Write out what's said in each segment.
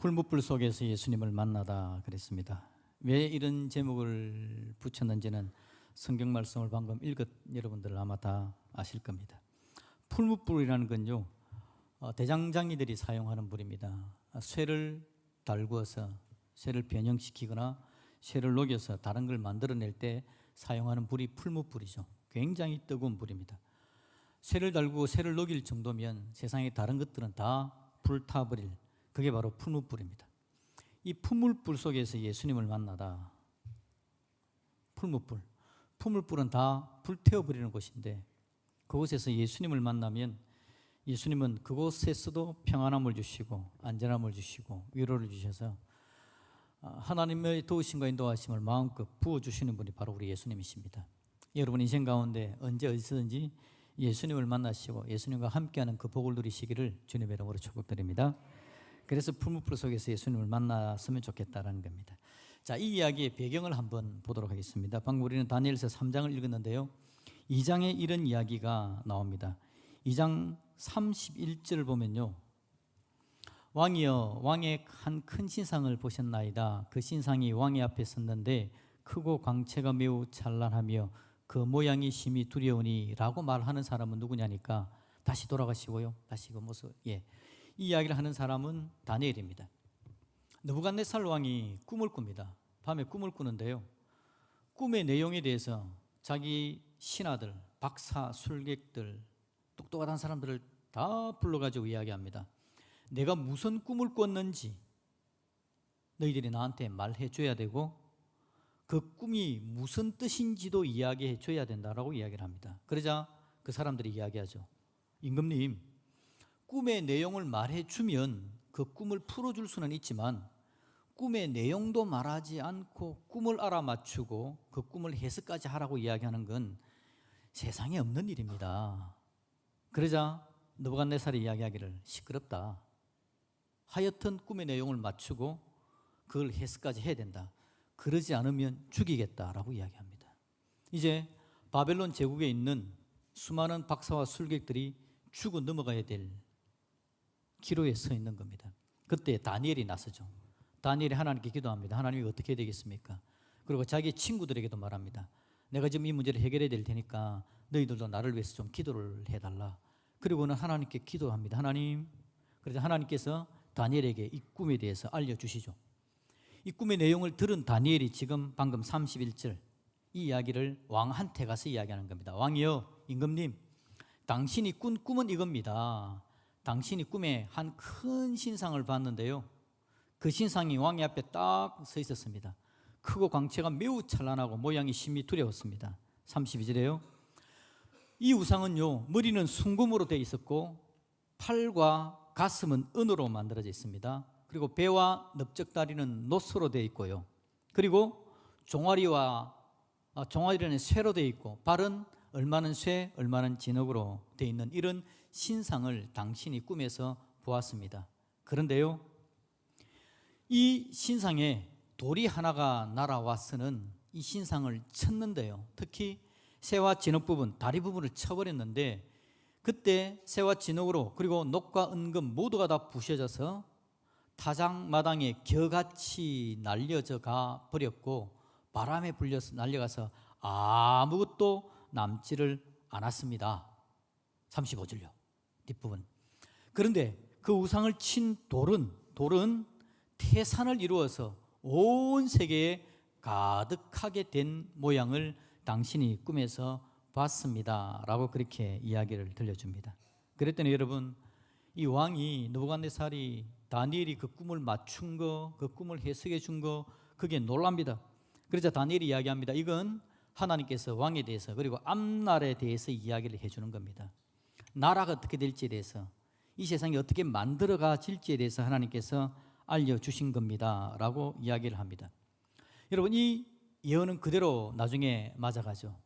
풀무불 속에서 예수님을 만나다 그랬습니다. 왜 이런 제목을 붙였는지는 성경 말씀을 방금 읽은 여러분들 아마 다 아실 겁니다. 풀무불이라는 건요, 대장장이들이 사용하는 불입니다. 쇠를 달구어서 쇠를 변형시키거나 쇠를 녹여서 다른 걸 만들어낼 때 사용하는 불이 풀무불이죠. 굉장히 뜨거운 불입니다. 쇠를 달구고 쇠를 녹일 정도면 세상의 다른 것들은 다 불타버릴, 그게 바로 풀무불입니다. 이 풀무불 속에서 예수님을 만나다. 풀무불은 다 불태워버리는 곳인데, 그곳에서 예수님을 만나면 예수님은 그곳에서도 평안함을 주시고 안전함을 주시고 위로를 주셔서 하나님의 도우심과 인도하심을 마음껏 부어주시는 분이 바로 우리 예수님이십니다. 여러분 인생 가운데 언제 어디서든지 예수님을 만나시고 예수님과 함께하는 그 복을 누리시기를 주님의 이름으로 축복드립니다. 그래서 풀무불 속에서 예수님을 만났으면 좋겠다라는 겁니다. 자, 이 이야기의 배경을 한번 보도록 하겠습니다. 방금 우리는 다니엘서 3장을 읽었는데요, 2장에 이런 이야기가 나옵니다. 2장 31절을 보면요, 왕이여, 왕의 한 큰 신상을 보셨나이다. 그 신상이 왕의 앞에 섰는데 크고 광채가 매우 찬란하며 그 모양이 심히 두려우니 라고 말하는 사람은 누구냐니까 다시 돌아가시고요, 다시 그 모습, 이 이야기를 하는 사람은 다니엘입니다. 느부갓네살 왕이 꿈을 꿉니다. 밤에 꿈을 꾸는데요, 꿈의 내용에 대해서 자기 신하들, 박사, 술객들, 똑똑한 사람들을 다 불러가지고 이야기합니다. 내가 무슨 꿈을 꿨는지 너희들이 나한테 말해줘야 되고 그 꿈이 무슨 뜻인지도 이야기해줘야 된다라고 이야기를 합니다. 그러자 그 사람들이 이야기하죠. 임금님, 꿈의 내용을 말해주면 그 꿈을 풀어줄 수는 있지만 꿈의 내용도 말하지 않고 꿈을 알아맞추고 그 꿈을 해석까지 하라고 이야기하는 건 세상에 없는 일입니다. 그러자 느부갓네살이 이야기하기를 시끄럽다. 하여튼 꿈의 내용을 맞추고 그걸 해석까지 해야 된다. 그러지 않으면 죽이겠다라고 이야기합니다. 이제 바벨론 제국에 있는 수많은 박사와 술객들이 죽어 넘어가야 될 기로에 서 있는 겁니다. 그때 다니엘이 나서죠. 다니엘이 하나님께 기도합니다. 하나님이 어떻게 해야 되겠습니까? 그리고 자기 친구들에게도 말합니다. 내가 지금 이 문제를 해결해야 될 테니까 너희들도 나를 위해서 좀 기도를 해달라. 그리고는 하나님께 기도합니다. 하나님, 그래서 하나님께서 다니엘에게 이 꿈에 대해서 알려주시죠. 이 꿈의 내용을 들은 다니엘이 지금 방금 31절 이 이야기를 왕한테 가서 이야기하는 겁니다. 왕이여, 임금님, 당신이 꾼 꿈은 이겁니다. 당신이 꿈에 한 큰 신상을 봤는데요, 그 신상이 왕의 앞에 딱 서 있었습니다. 크고 광채가 매우 찬란하고 모양이 심히 두려웠습니다. 32절에요, 이 우상은요, 머리는 순금으로 되어 있었고 팔과 가슴은 은으로 만들어져 있습니다. 그리고 배와 넓적다리는 노소로 되어 있고요, 그리고 종아리는 쇠로 되어 있고 발은 얼마는 쇠, 얼마는 진흙으로 되어 있는 이런 신상을 당신이 꿈에서 보았습니다. 그런데요, 이 신상에 돌이 하나가 날아와서는 이 신상을 쳤는데요, 특히 쇠와 진흙 부분, 다리 부분을 쳐버렸는데 그때 쇠와 진흙으로 그리고 녹과 은금 모두가 다 부셔져서 타작마당에 겨같이 날려져 가 버렸고 바람에 불려서 날려가서 아무것도 남지를 않았습니다. 35절요, 뒷부분. 그런데 그 우상을 친 돌은 태산을 이루어서 온 세계에 가득하게 된 모양을 당신이 꿈에서 봤습니다 라고 그렇게 이야기를 들려줍니다. 그랬더니 여러분, 이 왕이 느부갓네살이 다니엘이 그 꿈을 맞춘 거, 그 꿈을 해석해 준 거, 그게 놀랍니다. 그러자 다니엘이 이야기합니다. 이건 하나님께서 왕에 대해서 그리고 앞날에 대해서 이야기를 해주는 겁니다. 나라가 어떻게 될지에 대해서, 이 세상이 어떻게 만들어가질지에 대해서 하나님께서 알려주신 겁니다 라고 이야기를 합니다. 여러분, 이 예언은 그대로 나중에 맞아가죠.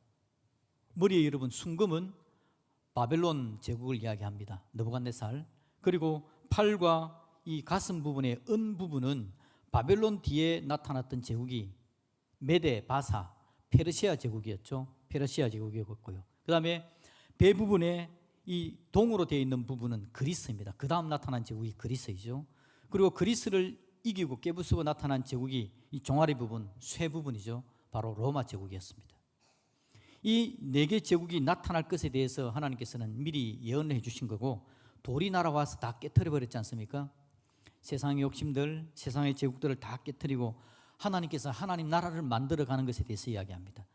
머리에 여러분 순금은 바벨론 제국을 이야기합니다. 느부갓네살. 그리고 팔과 이 가슴 부분의 은 부분은 바벨론 뒤에 나타났던 제국이 메데, 바사, 페르시아 제국이었죠. 페르시아 제국이었고요. 그 다음에 배 부분에 이 동으로 되어 있는 부분은 그리스입니다. 그 다음 나타난 제국이 그리스이죠. 그리고 그리스를 이기고 깨부수고 나타난 제국이 이 종아리 부분, 쇠 부분이죠. 바로 로마 제국이었습니다. 이 4개 제국이 나타날 것에 대해서 하나님께서는 미리 예언을 해주신 거고, 돌이 날아와서 다 깨트려 버렸지 않습니까? 세상의 욕심들, 세상의 제국들을 다 깨트리고 하나님께서 하나님 나라를 만들어가는 것에 대해서 이야기합니다.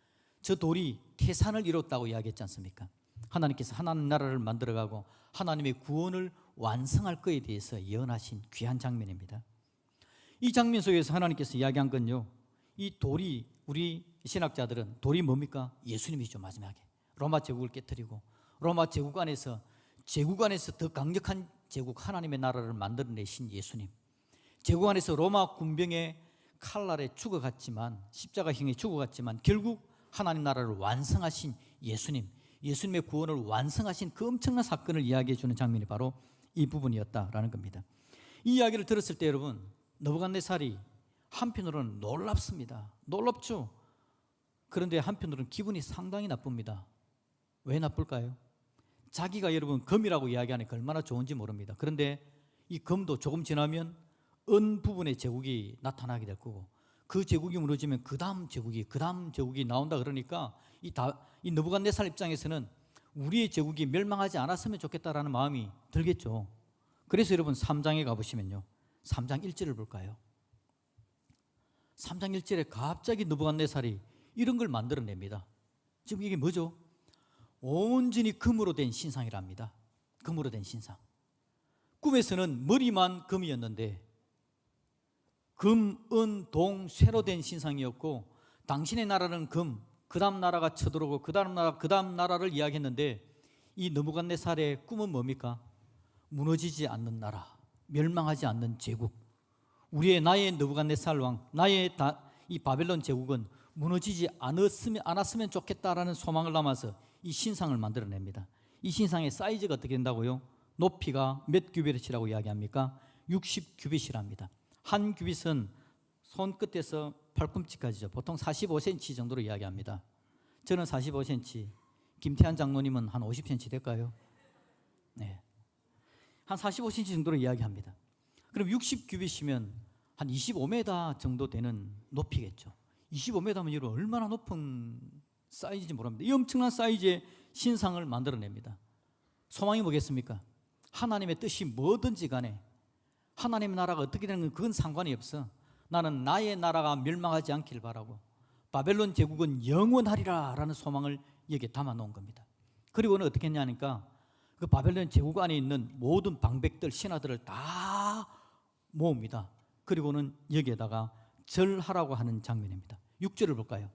저 돌이 태산을 이뤘다고 이야기했지 않습니까? 하나님께서 하나님 나라를 만들어가고 하나님의 구원을 완성할 것에 대해서 예언하신 귀한 장면입니다. 이 장면 속에서 하나님께서 이야기한 건요, 이 돌이, 우리 신학자들은 돌이 뭡니까? 예수님이죠. 마지막에 로마 제국을 깨뜨리고 로마 제국 안에서 더 강력한 제국, 하나님의 나라를 만들어내신 예수님, 제국 안에서 로마 군병의 칼날에 죽어갔지만, 십자가형에 죽어갔지만 결국 하나님 나라를 완성하신 예수님, 예수님의 구원을 완성하신 그 엄청난 사건을 이야기해 주는 장면이 바로 이 부분이었다라는 겁니다. 이 이야기를 들었을 때 여러분, 느부갓네살이 한편으로는 놀랍습니다. 놀랍죠. 그런데 한편으로는 기분이 상당히 나쁩니다. 왜 나쁠까요? 자기가 여러분 금이라고 이야기하니까 얼마나 좋은지 모릅니다. 그런데 이 금도 조금 지나면 은 부분의 제국이 나타나게 될 거고, 그 제국이 무너지면 그 다음 제국이 나온다. 그러니까 이 느부갓네살 입장에서는 우리의 제국이 멸망하지 않았으면 좋겠다라는 마음이 들겠죠. 그래서 여러분 3장에 가보시면요, 3장 1절을 볼까요? 3장 1절에 갑자기 느부갓네살이 이런 걸 만들어냅니다. 지금 이게 뭐죠? 온전히 금으로 된 신상이랍니다. 금으로 된 신상. 꿈에서는 머리만 금이었는데 금, 은, 동, 쇠로 된 신상이었고, 당신의 나라는 금, 그 다음 나라가 쳐들어오고 그 다음 나라를 이야기했는데, 이 느부갓네살의 꿈은 뭡니까? 무너지지 않는 나라, 멸망하지 않는 제국. 나의 느부갓네살 왕, 나의 이 바벨론 제국은 무너지지 않았으면 좋겠다라는 소망을 담아서 이 신상을 만들어냅니다. 이 신상의 사이즈가 어떻게 된다고요? 높이가 몇 규빗이라고 이야기합니까? 60규빗이랍니다. 한 규빗은 손끝에서 팔꿈치까지죠. 보통 45cm 정도로 이야기합니다. 저는 45cm, 김태한 장로님은 한 50cm 될까요? 네, 한 45cm 정도로 이야기합니다. 그럼 60규빗이면 한 25m 정도 되는 높이겠죠. 25m면 여러분 얼마나 높은 사이즈인지 모릅니다. 이 엄청난 사이즈의 신상을 만들어냅니다. 소망이 뭐겠습니까? 하나님의 뜻이 뭐든지 간에, 하나님의 나라가 어떻게 되는 건 그건 상관이 없어. 나는 나의 나라가 멸망하지 않길 바라고, 바벨론 제국은 영원하리라 라는 소망을 여기에 담아놓은 겁니다. 그리고는 어떻게 했냐니까, 그 바벨론 제국 안에 있는 모든 방백들, 신하들을 다 모읍니다. 그리고는 여기에다가 절하라고 하는 장면입니다. 6절을 볼까요?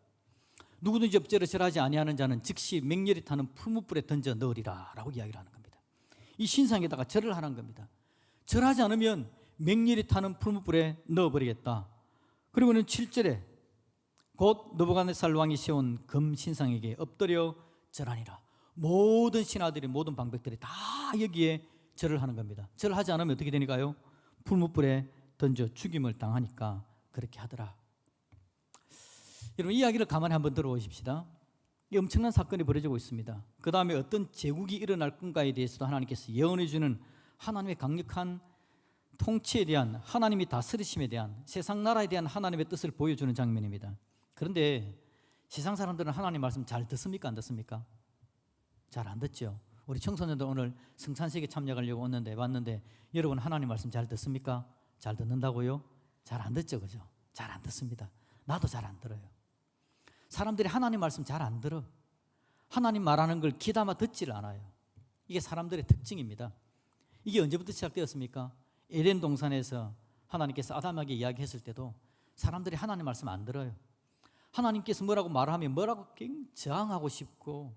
누구든지 엎드려 절하지 아니하는 자는 즉시 맹렬히 타는 풀무불에 던져 넣으리라 라고 이야기를 하는 겁니다. 이 신상에다가 절을 하는 겁니다. 절하지 않으면 맹렬히 타는 풀무불에 넣어버리겠다. 그리고는 7절에 곧 느부갓네살 왕이 세운 금 신상에게 엎드려 절하니라. 모든 신하들이, 모든 방백들이 다 여기에 절을 하는 겁니다. 절하지 않으면 어떻게 되니까요? 풀무불에 던져 죽임을 당하니까 그렇게 하더라. 여러분, 이 이야기를 가만히 한번 들어보십시다. 이 엄청난 사건이 벌어지고 있습니다. 그 다음에 어떤 제국이 일어날 건가에 대해서도 하나님께서 예언해 주는 하나님의 강력한 통치에 대한, 하나님이 다스리심에 대한, 세상 나라에 대한 하나님의 뜻을 보여주는 장면입니다. 그런데 세상 사람들은 하나님 말씀 잘 듣습니까? 안 듣습니까? 잘 안 듣죠. 우리 청소년들 오늘 성찬식에 참여하려고 왔는데 여러분 하나님 말씀 잘 듣습니까? 잘 듣는다고요? 잘 안 듣죠, 그죠? 잘 안 듣습니다. 나도 잘 안 들어요. 사람들이 하나님 말씀 잘 안 들어. 하나님 말하는 걸 귀담아 듣지를 않아요. 이게 사람들의 특징입니다. 이게 언제부터 시작되었습니까? 에덴 동산에서 하나님께서 아담에게 이야기했을 때도 사람들이 하나님 말씀 안 들어요. 하나님께서 뭐라고 말하면 뭐라고 저항하고 싶고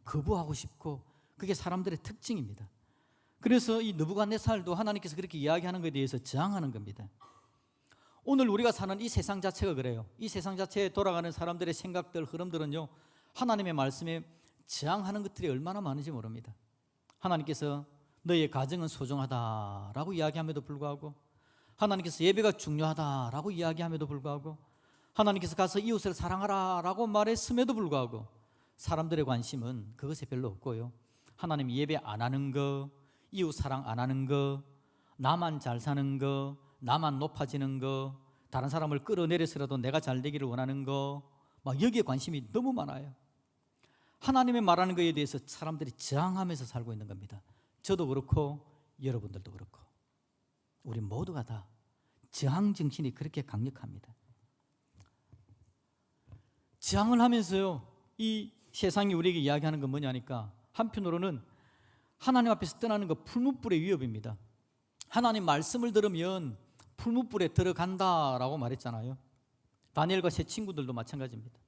거부하고 싶고, 그게 사람들의 특징입니다. 그래서 이 느부갓네살도 하나님께서 그렇게 이야기하는 것에 대해서 저항하는 겁니다. 오늘 우리가 사는 이 세상 자체가 그래요. 이 세상 자체에 돌아가는 사람들의 생각들, 흐름들은요, 하나님의 말씀에 저항하는 것들이 얼마나 많은지 모릅니다. 하나님께서 너의 가정은 소중하다라고 이야기함에도 불구하고, 하나님께서 예배가 중요하다라고 이야기함에도 불구하고, 하나님께서 가서 이웃을 사랑하라라고 말했음에도 불구하고 사람들의 관심은 그것에 별로 없고요, 하나님 예배 안 하는 거, 이웃 사랑 안 하는 거, 나만 잘 사는 거, 나만 높아지는 거, 다른 사람을 끌어내려서라도 내가 잘 되기를 원하는 거, 막 여기에 관심이 너무 많아요. 하나님의 말하는 것에 대해서 사람들이 저항하면서 살고 있는 겁니다. 저도 그렇고 여러분들도 그렇고 우리 모두가 다 저항 정신이 그렇게 강력합니다. 저항을 하면서요, 이 세상이 우리에게 이야기하는 건 뭐냐니까, 한편으로는 하나님 앞에서 떠나는 거 풀무불의 위협입니다. 하나님 말씀을 들으면 풀무불에 들어간다라고 말했잖아요. 다니엘과 세 친구들도 마찬가지입니다.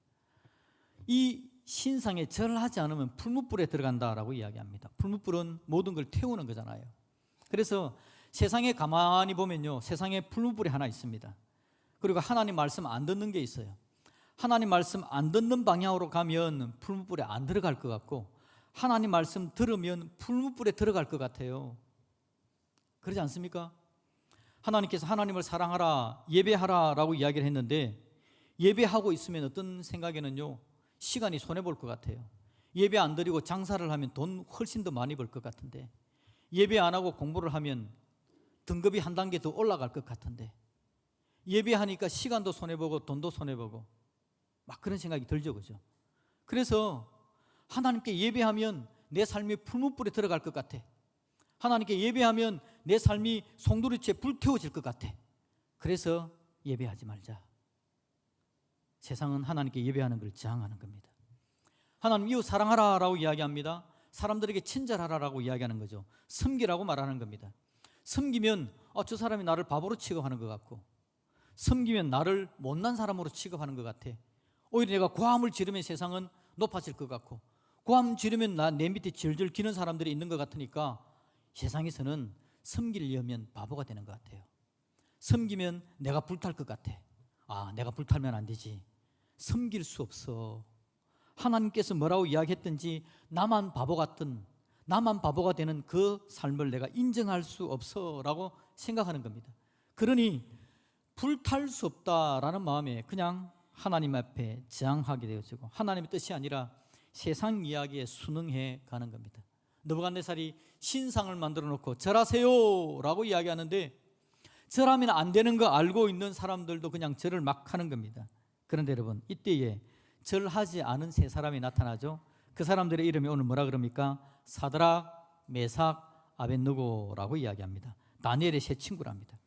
이 신상에 절을 하지 않으면 풀무불에 들어간다라고 이야기합니다. 풀무불은 모든 걸 태우는 거잖아요. 그래서 세상에 가만히 보면요, 세상에 풀무불이 하나 있습니다. 그리고 하나님 말씀 안 듣는 게 있어요. 하나님 말씀 안 듣는 방향으로 가면 풀무불에 안 들어갈 것 같고, 하나님 말씀 들으면 풀무불에 들어갈 것 같아요. 그러지 않습니까? 하나님께서 하나님을 사랑하라, 예배하라 라고 이야기를 했는데, 예배하고 있으면 어떤 생각에는요, 시간이 손해볼 것 같아요. 예배 안 드리고 장사를 하면 돈 훨씬 더 많이 벌 것 같은데, 예배 안 하고 공부를 하면 등급이 한 단계 더 올라갈 것 같은데, 예배하니까 시간도 손해보고 돈도 손해보고 막 그런 생각이 들죠, 그죠? 그래서 하나님께 예배하면 내 삶이 풀무불에 들어갈 것 같아. 하나님께 예배하면 내 삶이 송두리째 불태워질 것 같아. 그래서 예배하지 말자. 세상은 하나님께 예배하는 걸 저항하는 겁니다. 하나님 이웃 사랑하라라고 이야기합니다. 사람들에게 친절하라라고 이야기하는 거죠. 섬기라고 말하는 겁니다. 섬기면 저 사람이 나를 바보로 취급하는 것 같고, 섬기면 나를 못난 사람으로 취급하는 것 같아. 오히려 내가 고함을 지르면 세상은 높아질 것 같고, 고함 지르면 내 밑에 질질 기는 사람들이 있는 것 같으니까 세상에서는 섬기려면 바보가 되는 것 같아요. 섬기면 내가 불탈 것 같아. 내가 불타면 안 되지. 섬길 수 없어. 하나님께서 뭐라고 이야기했든지 나만 바보 같은, 나만 바보가 되는 그 삶을 내가 인정할 수 없어 라고 생각하는 겁니다. 그러니 불탈 수 없다라는 마음에 그냥 하나님 앞에 저항하게 되어지고, 하나님의 뜻이 아니라 세상 이야기에 순응해 가는 겁니다. 느부갓네살이 신상을 만들어 놓고 절하세요 라고 이야기하는데, 절하면 안 되는 거 알고 있는 사람들도 그냥 절을 막 하는 겁니다. 그런데 여러분, 이때에 절하지 않은 세 사람이 나타나죠. 그 사람들의 이름이 오늘 뭐라 그럽니까? 사드락, 메삭, 아벳느고라고 이야기합니다. 다니엘의 세 친구랍니다.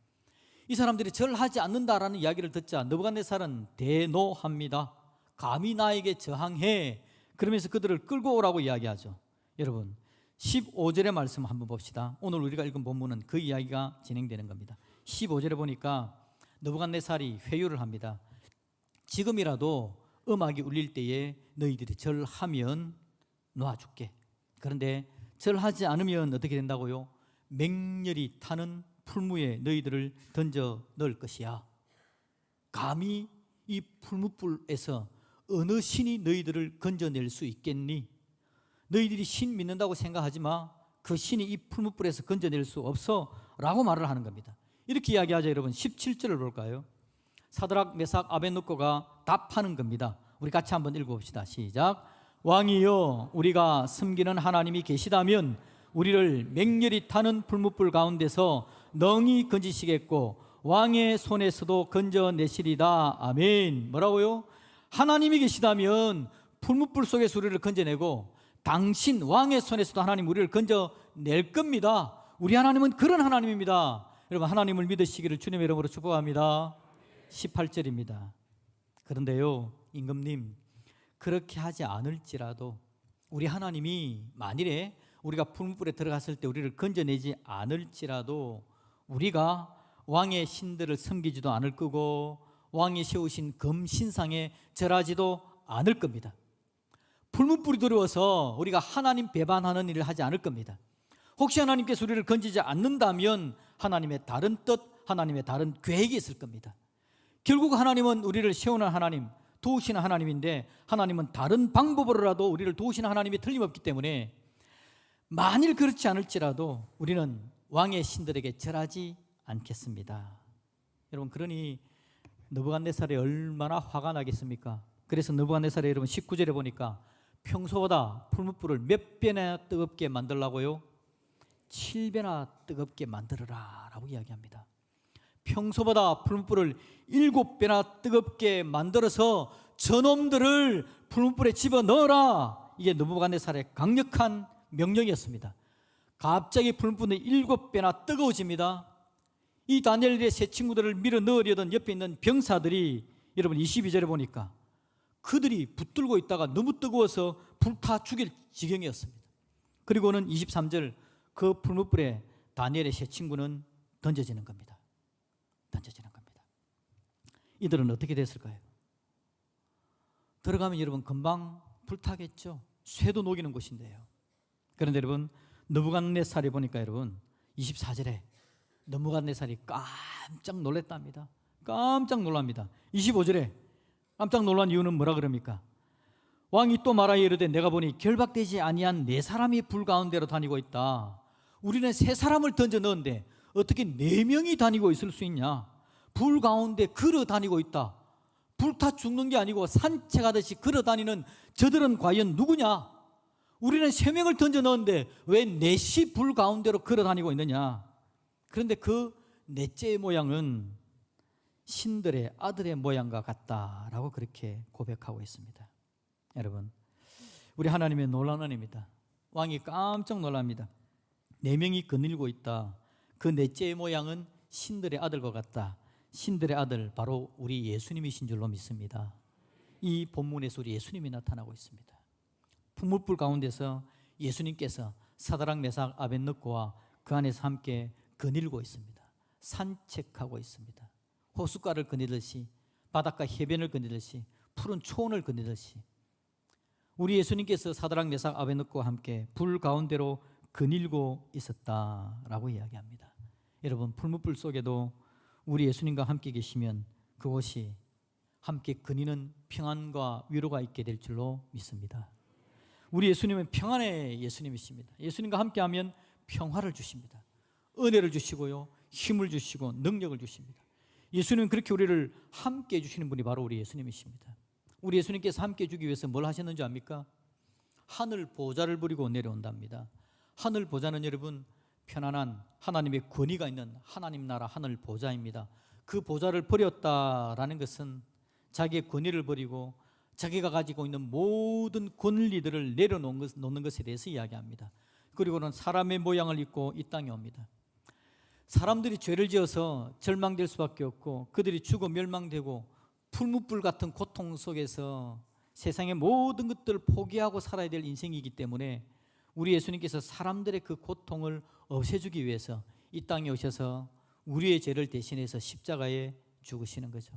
이 사람들이 절하지 않는다라는 이야기를 듣자 느부갓네살은 대노합니다. 감히 나에게 저항해. 그러면서 그들을 끌고 오라고 이야기하죠. 여러분, 15절의 말씀 한번 봅시다. 오늘 우리가 읽은 본문은 그 이야기가 진행되는 겁니다. 15절에 보니까 느부갓네살이 회유를 합니다. 지금이라도 음악이 울릴 때에 너희들이 절하면 놓아줄게. 그런데 절하지 않으면 어떻게 된다고요? 맹렬히 타는 풀무에 너희들을 던져 넣을 것이야. 감히 이 풀무불에서 어느 신이 너희들을 건져낼 수 있겠니? 너희들이 신 믿는다고 생각하지 마. 그 신이 이 풀무불에서 건져낼 수 없어 라고 말을 하는 겁니다. 이렇게 이야기하죠. 여러분, 17절을 볼까요? 사드락, 메삭, 아벳느고가 답하는 겁니다. 우리 같이 한번 읽어봅시다. 시작. 왕이여, 우리가 섬기는 하나님이 계시다면 우리를 맹렬히 타는 풀무불 가운데서 능히 건지시겠고 왕의 손에서도 건져내시리다. 아멘. 뭐라고요? 하나님이 계시다면 풀무불 속에서 우리를 건져내고, 당신 왕의 손에서도 하나님 우리를 건져낼 겁니다. 우리 하나님은 그런 하나님입니다. 여러분, 하나님을 믿으시기를 주님의 이름으로 축복합니다. 18절입니다. 그런데요, 임금님, 그렇게 하지 않을지라도 우리 하나님이 만일에 우리가 풀무불에 들어갔을 때 우리를 건져내지 않을지라도 우리가 왕의 신들을 섬기지도 않을 거고 왕이 세우신 금신상에 절하지도 않을 겁니다. 풀무불이 두려워서 우리가 하나님 배반하는 일을 하지 않을 겁니다. 혹시 하나님께서 우리를 건지지 않는다면 하나님의 다른 뜻, 하나님의 다른 계획이 있을 겁니다. 결국 하나님은 우리를 세우는 하나님, 도우시는 하나님인데, 하나님은 다른 방법으로라도 우리를 도우시는 하나님이 틀림없기 때문에 만일 그렇지 않을지라도 우리는 왕의 신들에게 절하지 않겠습니다. 여러분, 그러니 느부갓네살이 얼마나 화가 나겠습니까? 그래서 느부갓네살이 여러분 19절에 보니까 평소보다 풀무불을 몇 배나 뜨겁게 만들라고요? 7배나 뜨겁게 만들어라 라고 이야기합니다. 평소보다 풀무불을 7배나 뜨겁게 만들어서 저놈들을 풀무불에 집어넣어라. 이게 느부갓네살의 강력한 명령이었습니다. 갑자기 풀무불이 7배나 뜨거워집니다. 이 다니엘의 세 친구들을 밀어 넣으려던 옆에 있는 병사들이 여러분 22절에 보니까 그들이 붙들고 있다가 너무 뜨거워서 불타 죽일 지경이었습니다. 그리고는 23절 그 풀무불에 다니엘의 세 친구는 던져지는 겁니다. 던져지는 겁니다. 이들은 어떻게 됐을까요? 들어가면 여러분 금방 불타겠죠. 쇠도 녹이는 곳인데요. 그런데 여러분 느부갓네살이 보니까 여러분 24절에 느부갓네살이 깜짝 놀랐답니다. 깜짝 놀랍니다. 25절에 깜짝 놀란 이유는 뭐라 그럽니까? 왕이 또 말하여 이르되 내가 보니 결박되지 아니한 4사람이 불 가운데로 다니고 있다. 우리는 3사람을 던져 넣었는데 어떻게 4명이 다니고 있을 수 있냐? 불 가운데 걸어 다니고 있다. 불타 죽는 게 아니고 산책하듯이 걸어 다니는 저들은 과연 누구냐? 우리는 3명을 던져 넣었는데 왜 4시 불 가운데로 걸어 다니고 있느냐? 그런데 그 넷째의 모양은 신들의 아들의 모양과 같다라고 그렇게 고백하고 있습니다. 여러분, 우리 하나님의 놀라운 은혜입니다. 왕이 깜짝 놀랍니다. 4명이 거닐고 있다. 그 넷째의 모양은 신들의 아들과 같다. 신들의 아들 바로 우리 예수님이신 줄로 믿습니다. 이 본문에서 우리 예수님이 나타나고 있습니다. 풍물불 가운데서 예수님께서 사드락 메삭 아벳느고와 그 안에서 함께 거닐고 있습니다. 산책하고 있습니다. 호숫가를 거니듯이 바닷가 해변을 거니듯이 푸른 초원을 거니듯이 우리 예수님께서 사드락 메삭 아벳느고와 함께 불 가운데로 거닐고 있었다라고 이야기합니다. 여러분, 풀무불 속에도 우리 예수님과 함께 계시면 그곳이 함께 거니는 평안과 위로가 있게 될 줄로 믿습니다. 우리 예수님은 평안의 예수님이십니다. 예수님과 함께하면 평화를 주십니다. 은혜를 주시고요, 힘을 주시고 능력을 주십니다. 예수님은 그렇게 우리를 함께 해주시는 분이 바로 우리 예수님이십니다. 우리 예수님께서 함께 해주기 위해서 뭘 하셨는지 압니까? 하늘 보좌를 버리고 내려온답니다. 하늘 보좌는 여러분 편안한 하나님의 권위가 있는 하나님 나라 하늘 보좌입니다. 그 보좌를 버렸다라는 것은 자기의 권위를 버리고 자기가 가지고 있는 모든 권리들을 내려놓는 것에 대해서 이야기합니다. 그리고는 사람의 모양을 입고 이 땅에 옵니다. 사람들이 죄를 지어서 절망될 수밖에 없고 그들이 죽어 멸망되고 풀무불 같은 고통 속에서 세상의 모든 것들을 포기하고 살아야 될 인생이기 때문에 우리 예수님께서 사람들의 그 고통을 없애주기 위해서 이 땅에 오셔서 우리의 죄를 대신해서 십자가에 죽으시는 거죠.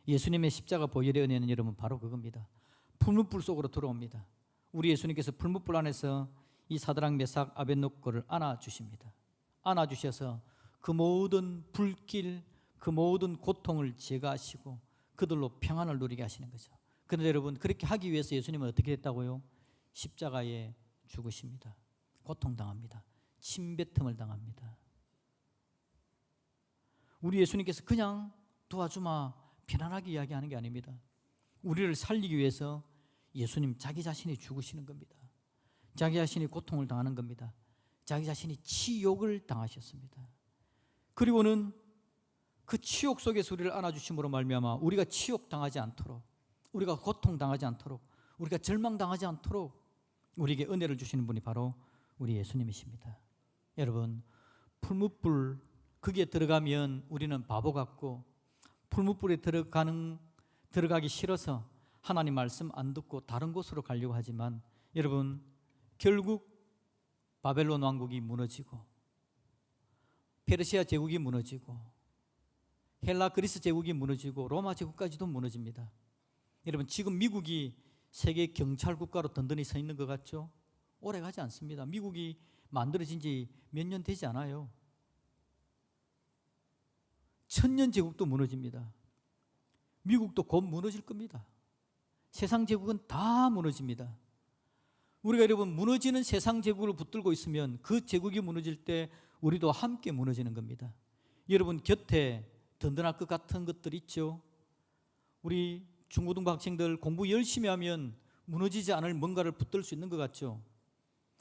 예수님의 십자가 보혈의 은혜는 여러분 바로 그겁니다. 풀무불 속으로 들어옵니다. 우리 예수님께서 풀무불 안에서 이 사드락 메삭 아벳느고를 안아주십니다. 안아주셔서 그 모든 불길, 그 모든 고통을 제거하시고 그들로 평안을 누리게 하시는 거죠. 그런데 여러분 그렇게 하기 위해서 예수님은 어떻게 했다고요? 십자가에 죽으십니다. 고통당합니다. 침뱉음을 당합니다. 우리 예수님께서 그냥 도와주마 편안하게 이야기하는 게 아닙니다. 우리를 살리기 위해서 예수님 자기 자신이 죽으시는 겁니다. 자기 자신이 고통을 당하는 겁니다. 자기 자신이 치욕을 당하셨습니다. 그리고는 그 치욕 속에서 우리를 안아주심으로 말미암아 우리가 치욕당하지 않도록, 우리가 고통당하지 않도록, 우리가 절망당하지 않도록 우리에게 은혜를 주시는 분이 바로 우리 예수님이십니다. 여러분, 풀무불 거기에 들어가면 우리는 바보 같고 풀무불에 들어가기 싫어서 하나님 말씀 안 듣고 다른 곳으로 가려고 하지만 여러분 결국 바벨론 왕국이 무너지고 페르시아 제국이 무너지고 헬라 그리스 제국이 무너지고 로마 제국까지도 무너집니다. 여러분 지금 미국이 세계 경찰 국가로 든든히 서 있는 것 같죠? 오래 가지 않습니다. 미국이 만들어진 지 몇 년 되지 않아요. 천년 제국도 무너집니다. 미국도 곧 무너질 겁니다. 세상 제국은 다 무너집니다. 우리가 여러분 무너지는 세상 제국을 붙들고 있으면 그 제국이 무너질 때 우리도 함께 무너지는 겁니다. 여러분 곁에 든든할 것 같은 것들 있죠? 우리 중고등부 학생들 공부 열심히 하면 무너지지 않을 뭔가를 붙들 수 있는 것 같죠?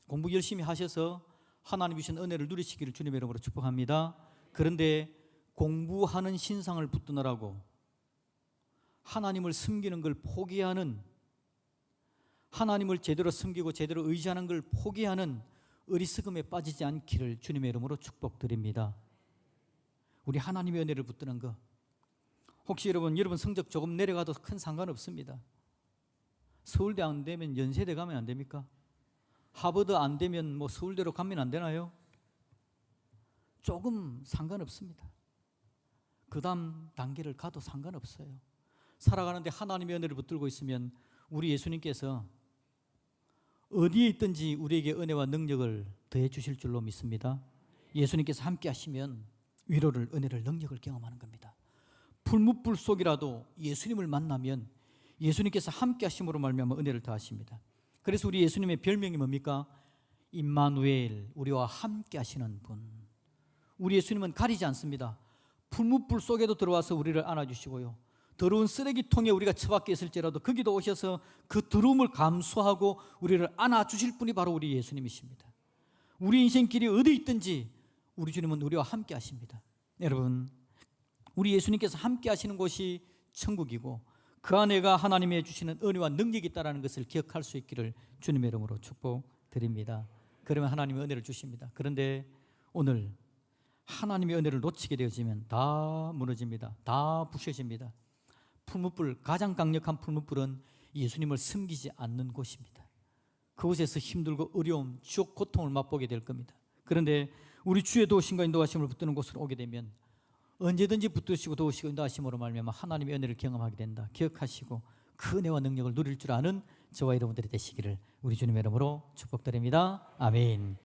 공부 열심히 하셔서 하나님 주신 은혜를 누리시기를 주님의 이름으로 축복합니다. 그런데 공부하는 신상을 붙드느라고 하나님을 섬기는 걸 포기하는, 하나님을 제대로 섬기고 제대로 의지하는 걸 포기하는 어리석음에 빠지지 않기를 주님의 이름으로 축복드립니다. 우리 하나님의 은혜를 붙드는 거, 혹시 여러분 성적 조금 내려가도 큰 상관없습니다. 서울대 안 되면 연세대 가면 안 됩니까? 하버드 안 되면 뭐 서울대로 가면 안 되나요? 조금 상관없습니다. 그 다음 단계를 가도 상관없어요. 살아가는데 하나님의 은혜를 붙들고 있으면 우리 예수님께서 어디에 있든지 우리에게 은혜와 능력을 더해 주실 줄로 믿습니다. 예수님께서 함께 하시면 위로를, 은혜를, 능력을 경험하는 겁니다. 풀무불 속이라도 예수님을 만나면 예수님께서 함께 하심으로 말미암아 은혜를 더하십니다. 그래서 우리 예수님의 별명이 뭡니까? 임마누엘, 우리와 함께 하시는 분. 우리 예수님은 가리지 않습니다. 풀무불 속에도 들어와서 우리를 안아주시고요, 더러운 쓰레기통에 우리가 처박혀 있을지라도 거기도 오셔서 그 더러움을 감수하고 우리를 안아주실 분이 바로 우리 예수님이십니다. 우리 인생길이 어디 있든지 우리 주님은 우리와 함께 하십니다. 여러분, 우리 예수님께서 함께 하시는 곳이 천국이고 그 안에가 하나님이 주시는 은혜와 능력이 있다는 것을 기억할 수 있기를 주님의 이름으로 축복드립니다. 그러면 하나님의 은혜를 주십니다. 그런데 오늘 하나님의 은혜를 놓치게 되어지면 다 무너집니다. 다 부셔집니다. 풀무불, 가장 강력한 풀무불은 예수님을 섬기지 않는 곳입니다. 그곳에서 힘들고 어려움, 지옥 고통을 맛보게 될 겁니다. 그런데 우리 주의 도우심과 인도하심을 붙드는 곳으로 오게 되면 언제든지 붙드시고 도우시고 인도하심으로 말미암아 하나님의 은혜를 경험하게 된다. 기억하시고 그 은혜와 능력을 누릴 줄 아는 저와 여러분들이 되시기를 우리 주님의 이름으로 축복드립니다. 아멘.